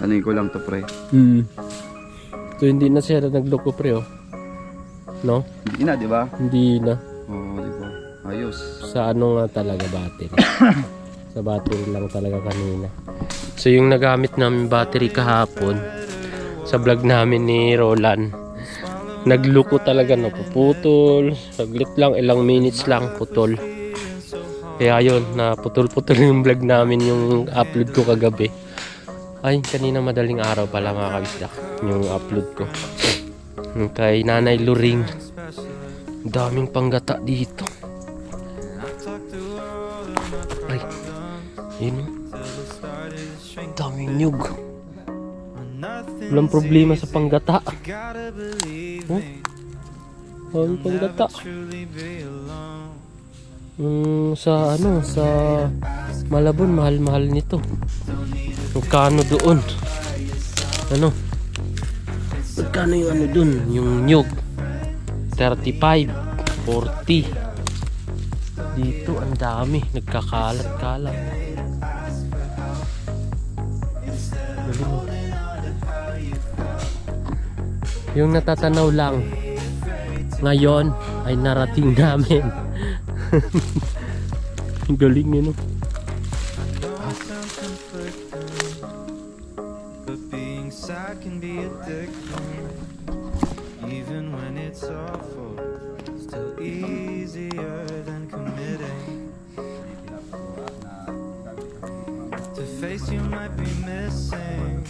Ano ko lang to pre. So hindi na siya nagloko pre oh. No? Hindi na, di ba? Hindi na. Oo, di ba? Ayos. Sa ano nga talaga battery. Sa battery lang talaga kanina. So yung nagamit namin battery kahapon sa vlog namin ni Roland, nagluko talaga, no, puputol. Saglit lang, ilang minutes lang putol. Kaya yun, na putol-putol yung vlog namin, yung upload ko kagabi. Ay, kanina madaling araw pala mga kabisdak yung upload ko. Kay Nanay Luring. Daming panggata dito. Ay, yun. Daming nyug. Walang problema sa panggata. Oh, walang panggata. Sa ano, sa Malabon, mahal-mahal nito. Magkano doon? Ano? Magkano yung ano doon? Yung nyug? 35, 40. Dito ang dami, nagkakalat-kalat. Galing mo. Yung natatanaw lang ngayon ay narating namin. Galing yun, no? You might be missing.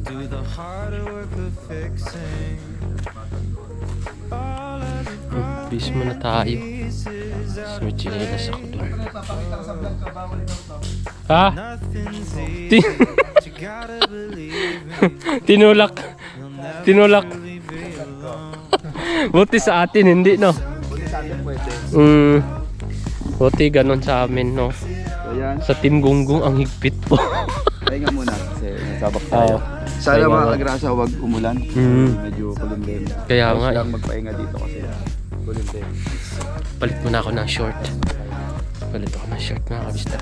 Do the harder work of fixing. Bis mo na tayo. May chinelas ako doon. Ha? Tinulak. Tinulak. Buti sa atin, hindi, no? Buti sa atin pwede. Buti ganun sa amin, no? So yan. Sa Team Gunggong ang higpit po. Pahinga muna kasi nasabak tayo. Sana Pahinga mga nga. kagrasa huwag umulan. Medyo kulimlim. Kaya nga, lang magpahinga dito kasi kulimlim. Palit muna ako ng short. Palit ako ng short, mga kabista.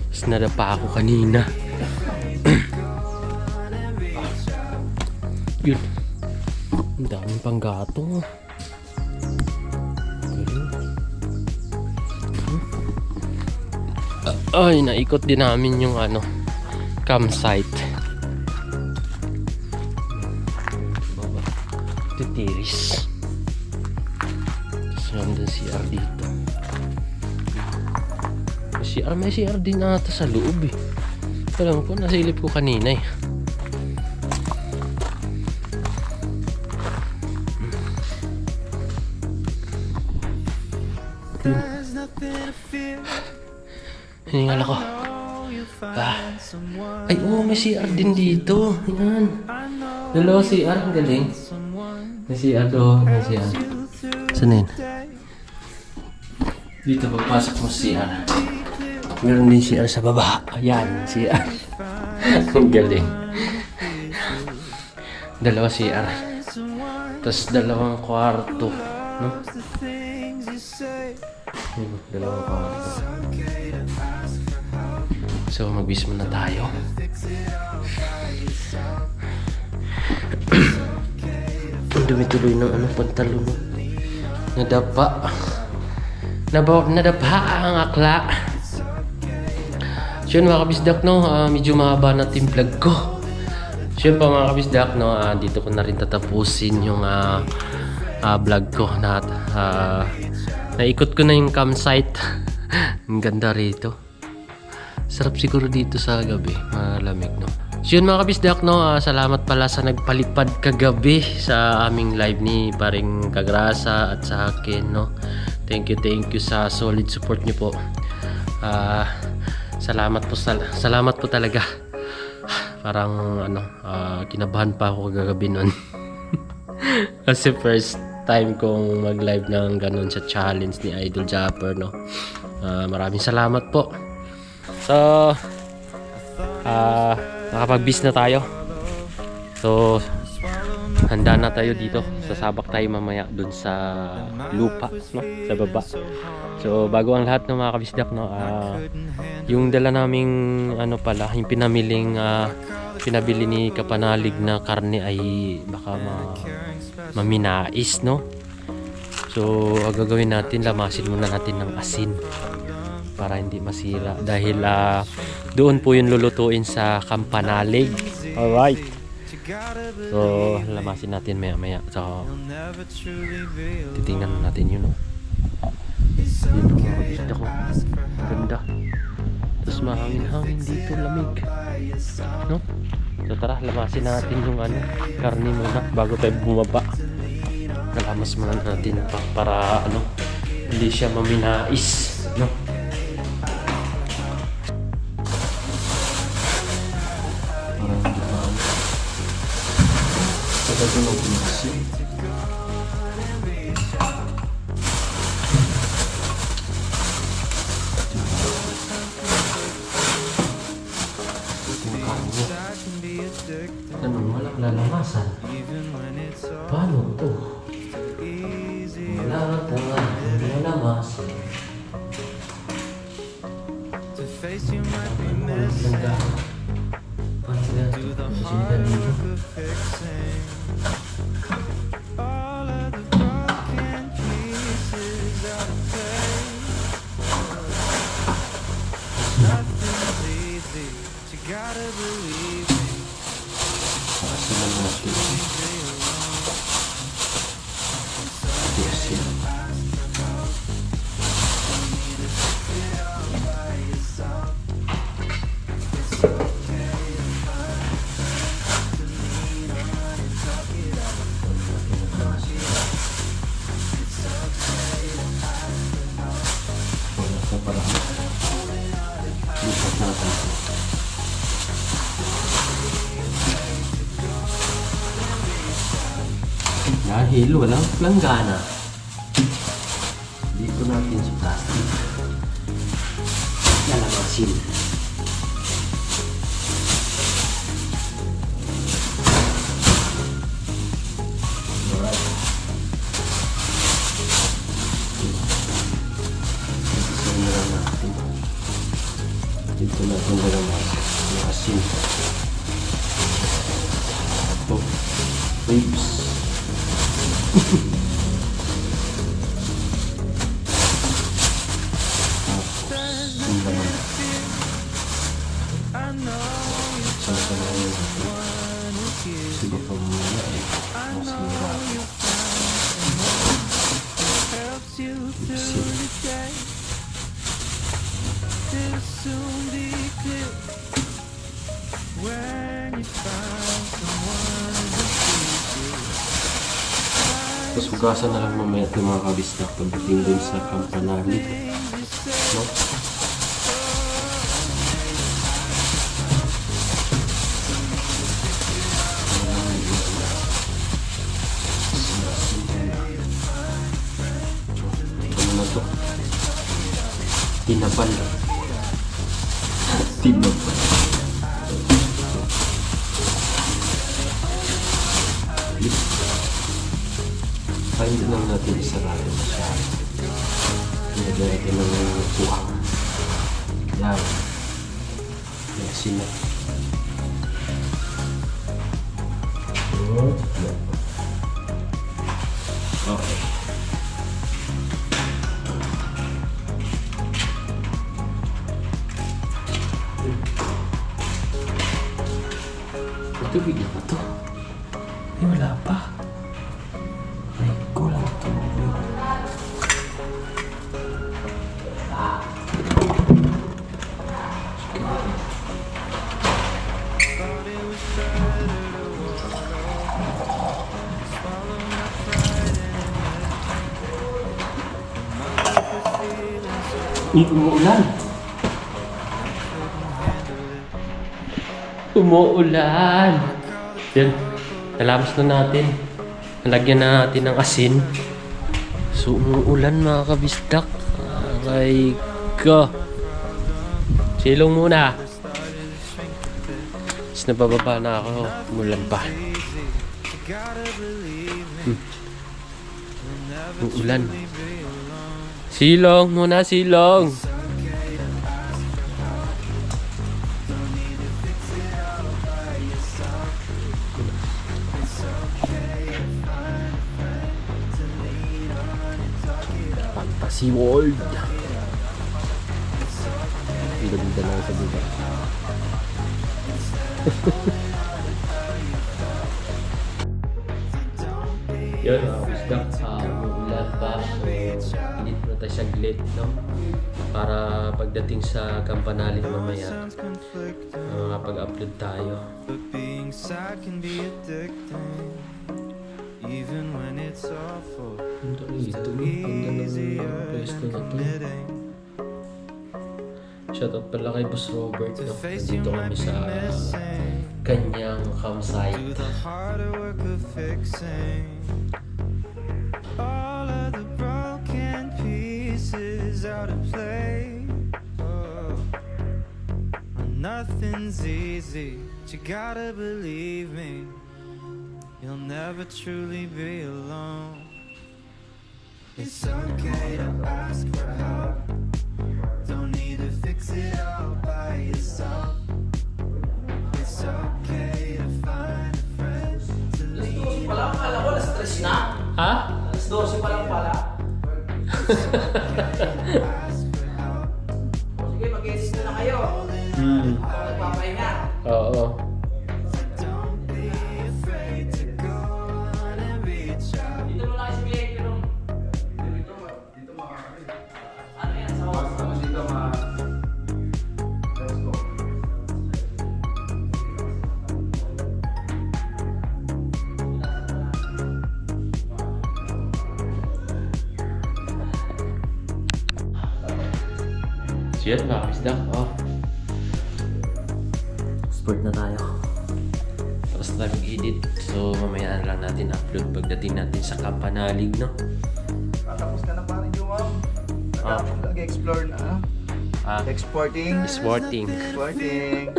Tapos nadapa ako kanina. Yun. Ang daming panggatong. Ay, naikot din namin yung ano, campsite. Titiris. Tapos nandun CR dito. May CR din ata sa loob eh. Alam ko, nasilip ko kanina eh. Hiningal ako. Ay, may CR din dito. Yan. Dalawa CR. Ang galing. May CR doon. May CR. Saan yun? Dito pagpasok mo CR. Meron din CR sa baba. Ayan, CR. Ang galing. Dalawa CR. Tapos dalawang kwarto. No? Dalawang kwarto. So magbis muna tayo. Dumi-tuloy ng ano, pantalon mo. Nadapa. Nadapa ang akla. So yun mga kabisdak, no, medyo mahaba na team vlog ko. So yun pa mga kabisdak, no, dito ko na rin tatapusin yung vlog ko. Naikot ko na yung campsite. Ang ganda rito. Sarap siguro dito sa gabi, malamig, no. So yun mga kabisdak, no, salamat pala sa nagpalipad kagabi sa aming live ni Paring Kagrasa at sa akin, no. Thank you sa solid support niyo po. Salamat po talaga. Parang ano, kinabahan pa ako kagabi nun. Kasi first time kong mag-live ng ganun sa challenge ni Idol Japper, no. Maraming salamat po. So, nakapag-bis na tayo. So, handa na tayo dito. Sasabak tayo mamaya dun sa lupa, no? Sa baba. So bago ang lahat ng mga kabisdak, no, yung dala naming ano pala, yung pinabili ni Kapanalig na karne ay baka maminais, no? So ang gagawin natin, lamasin muna natin ng asin para hindi masira dahil doon po yung lulutuin sa Kapanalig. Alright, so lamasin natin maya maya. So titingnan natin yun, no? Yun ang mga gusto ko, ganda, tapos mahangin-hangin dito, lamig, no? So tara, lamasin natin yung karne muna bago tayo bumaba. Nalamas muna natin para hindi siya maminais, no? Parang hindi maano. Pagka ito ng pinasi. Ganun, walang lalamasan. Paano to? Wala talagang lalamasan. Walang ganda. Paano ganda? Masinda dito. Pasinan natin. Yes, yan. Wala ka para lipat natin. Dahil walang planggana, dito natin sa plastic lalamasin. Alright. Dito natin. Dito natin lalamasin yung asin. Ito, waves. Yung laman. Sasalayin natin. Sige pa muna masira. Tapos hugasan na lang mamaya ito mga kabisdak pagdating dun sa Kapanalig, no? Ano na to? Tinapal. Tinapal. Hindi lang natin isarado masyado. Nilagyan natin ng kuha. Yan. May asin na. Okay. Ito bigla pa to. Ay, wala pa. Ay, kulang ito. Umuulan. Umuulan. Yan. Nalabas na natin. Nalagyan na natin ng asin. So, umuulan mga kabisdak. Aray ka. Silong muna. Tapos nabababa na ako. Umulan pa. gotta believe me. You'll never Uulan. truly be alone. Silong muna, silong. Fantasy World. Bida-bida lang sa bida. Yun, isda. Umuulan pa. So, init na tayo saglit, no? Para pagdating sa Campanale mamaya, Sounds conflicting, makapag-upload tayo. but being sad can be addicting. Even when it's awful, Ito ito, no? Ganda ng pwesto na to. admitting Shoutout pala kay Boss Robert, to no? face you Nandito might kami be sa missing. kanyang campsite. Do the harder work of fixing all of the broken pieces out of play. Oh, nothing's easy, but you gotta believe me. You'll never truly be alone. It's okay to ask for help. Don't need to fix it all by yourself. It's okay to find a friend to lean Wala akong alam ko, alas 3 na. Ha? Alas 12 pa lang pala. Sige, mag-edit na kayo. Ako nagpapahinga. Oo. Don't be afraid to go on and reach out. Dito mo lang si Blake, pero... Ano yan, sa WhatsApp? So yun, mga kabisda. Oh. Sport na tayo. Tapos tayo mag-edit. So mamaya na lang natin upload pagdating natin sa Campanalig, no? Tapos ka na parang Jumam. Ah. Nag-explore na. Exporting. Sporting. Exporting.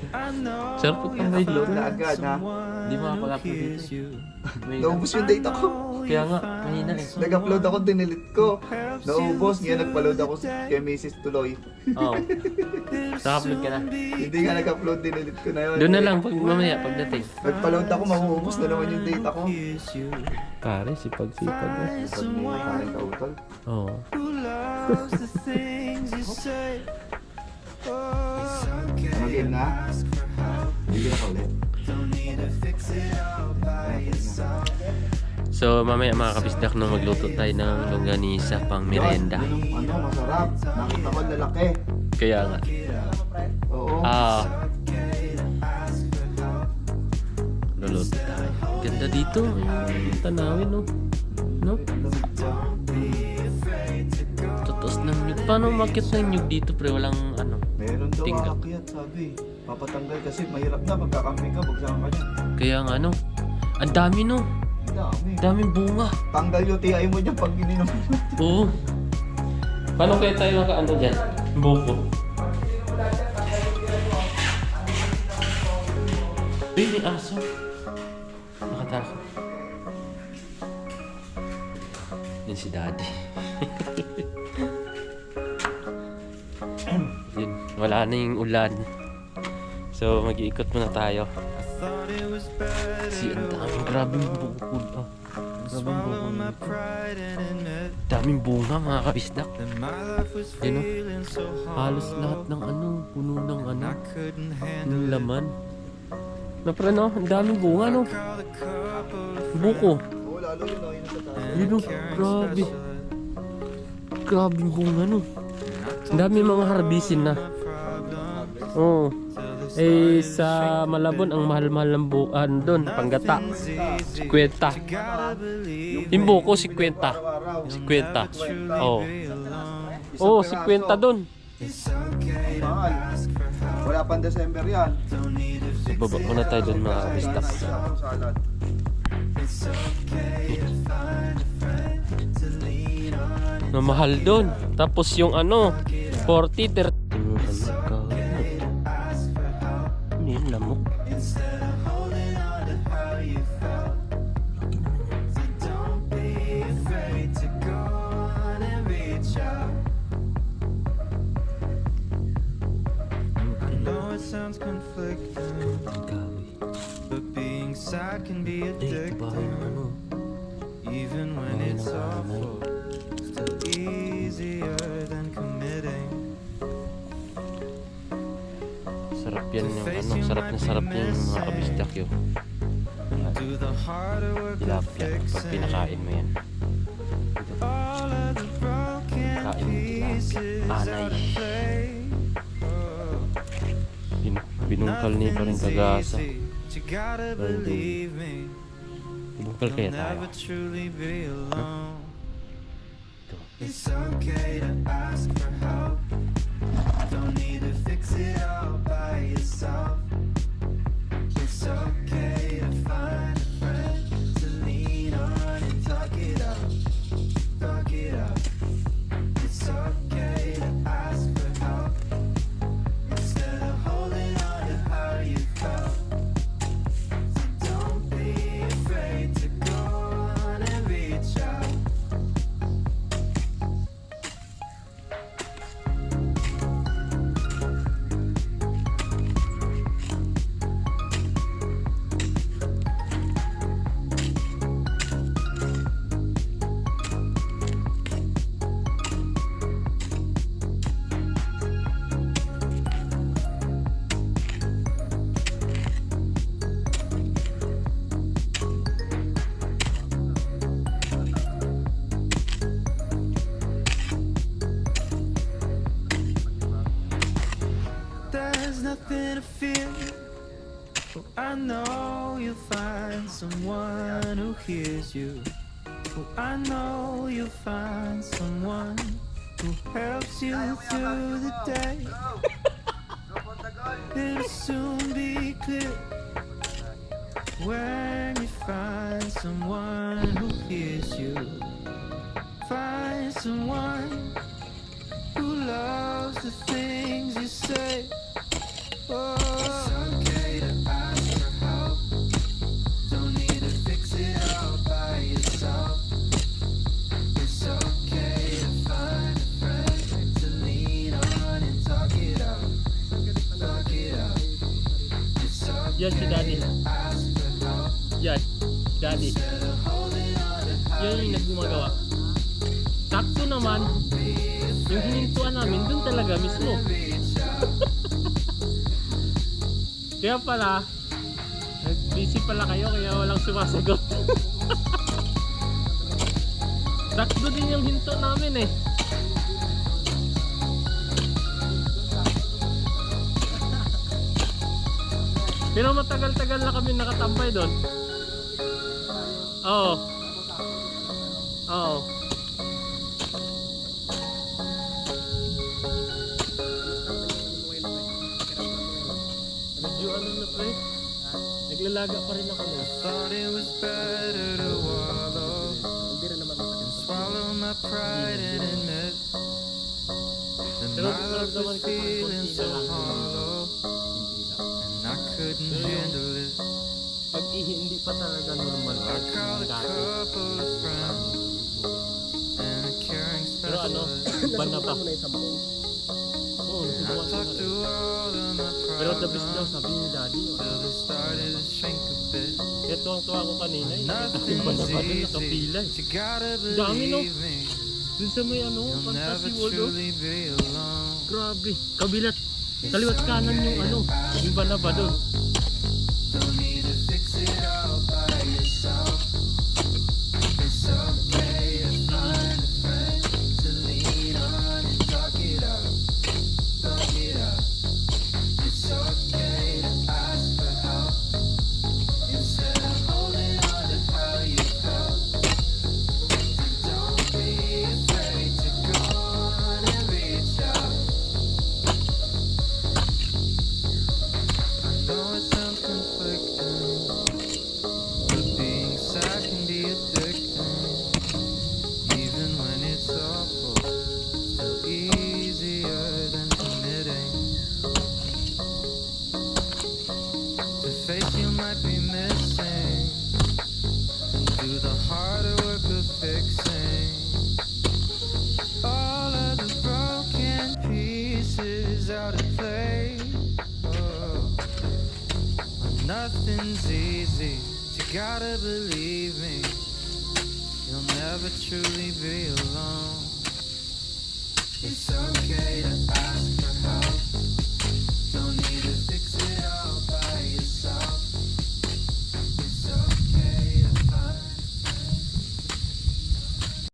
I know Sarap pag may load. Na agad ha. Hindi makapag-upload dito. May- Naubos yung data ko. Kaya nga, mahina eh. Nag-upload ako, dinilit ko. Naubos, ngayon nagpa-load ako kay Mrs. Tuloy. Oo. Naka-upload ka na. Hindi nga nag-upload, dinilit ko na yun. Doon na lang pag mamaya pagdating. Nagpa-load ako, mahuubos na naman yung data ko. kiss you. Pare, sipag-sipag na. Pag may parang kautol. Oo. Who loves the things you say? Oh, it's okay Ano game na? Hindi na ulit. Don't need to fix it all by yourself. So mamaya mga kabisdak na magluto tayo ng longganisa pang merienda. Yun yung masarap. Nakita ko lalaki. Kaya nga. Oo. Luluto tayo. Ganda dito. Yung tanawin, no? No? Totos ng nyug. Paano makit ng nyug dito, pre? Walang ano. Meron daw Tingga. aakyat, sabi. Papatanggal kasi mahirap na pagkakampi ka, bagsakan ka niya. Kaya nga, no? Ang dami, no? Ang dami. Daming bunga. Tanggal yung TI mo dyan pag ininom mo. Oo. Paano kaya tayo nakaano dyan? Buko. Uy, may aso. Nakatakot. Yan si daddy. Yun, wala na yung ulan. So, mag-iikot muna tayo. Thought it was better Kasi ang daming grabing bukod. Oh. Grabing swallow my bukod. pride and admit Daming bunga mga kabisdak. that my life was Yun, oh. feeling so Halos lahat hollow. ng ano, puno ng ano, I couldn't ng handle it. laman. Na pre, no? Ang daming bunga, no? Called a couple of Buko. Oo, lalo yun, oh, yun sa taas. Yun, oh. Grabe. Grabing bunga, no? Ang dami mga harbisin na. Oo. Eh, sa Malabon, ang mahal-mahal ng bukan doon. Panggata. 50. Yung buko, 50. 50. Oo. Oo, 50 doon. Mahal. Wala pang December yan. Baba muna tayo doon mga kabistak. Salad. Na mahal doon. Tapos yung ano, 40, 30. Ano yun, lamok? sounds conflicting, Kahoy. but being sad can be Ito ba yung addicting. ano? Even when Bahay it's ng nanay. awful, still easier than committing. Sarap yan yung ano, sarap na sarap yung mga kabistakyo. Do the harder work of Tilapia, pag fixing pinakain mo yan. all of the broken Kain mo pieces tilapia. out Anay. of play. Oh, Binungkal niya pa rin kagasa. easy, but you gotta Well, believe me. Binungkal kaya You'll tayo. never truly be alone. Ito. It's okay to ask for help. Don't need to fix it all by yourself. It's okay to find a friend to lean on and talk it up. Talk it up. It's okay to ask for help instead of holding on to how you felt. So don't be afraid to go on and reach out. There's nothing to fear. Oh, I know you'll find someone who hears you. Oh, I know you'll find someone who helps you through the day. It'll soon be clear when you find someone who hears you. Find someone who loves the things you say. Oh, it's okay to ask for help. Don't need to fix it all by yourself. It's okay to find a friend to lean on and talk it out. Talk it out. It's Yan si Daddy. okay to ask for help Yan, Daddy. instead of holding on to how Yan yung naggumagawa. Sakto naman. Yung hinintuan namin, dun talaga mismo. Kaya pala, busy pala kayo kaya walang sumasagot. Sakto din yung hinto namin eh. Pero matagal-tagal na kami nakatambay doon. Oo. Oo. Medyo ano na pre? Naglalaga pa rin ako nun. Thought it was better to wallow and swallow my pride and admit that Pero my love naman was feeling so hollow and I couldn't handle it. Pag hindi pa talaga normal. I called a couple of friends and a caring Pero ano, specialist. ban na pa. Oo, I nasubukan ko talked na to rin. all of my Pero the best daw problems sabi ni Daddy. till they started to shrink a bit. Kaya tuwang-tuwa ko kanina eh. Nakita ko yung ban na Nothing's pa doon, easy, nakapila eh. but you gotta Dami, no? believe me. Dun sa may ano, You'll never fantasy world oh. truly be alone. Grabe. Kabilat. Kaliwat kanan yung ano, yung ban na pa doon. Don't need to fix it all by yourself. It's okay to find a friend to lean on and talk it out. Talk it out. It's okay to ask for help instead of holding on to how you felt. So don't be afraid to go on and reach out. I know it sounds conflicting, but being sad can be addicting. Even when it's awful, still easier than committing. The face you might be missing, and do the harder work of fixing all of the broken pieces out of play. Oh, Nothing's easy, but you gotta believe me. You'll never truly be alone. It's okay to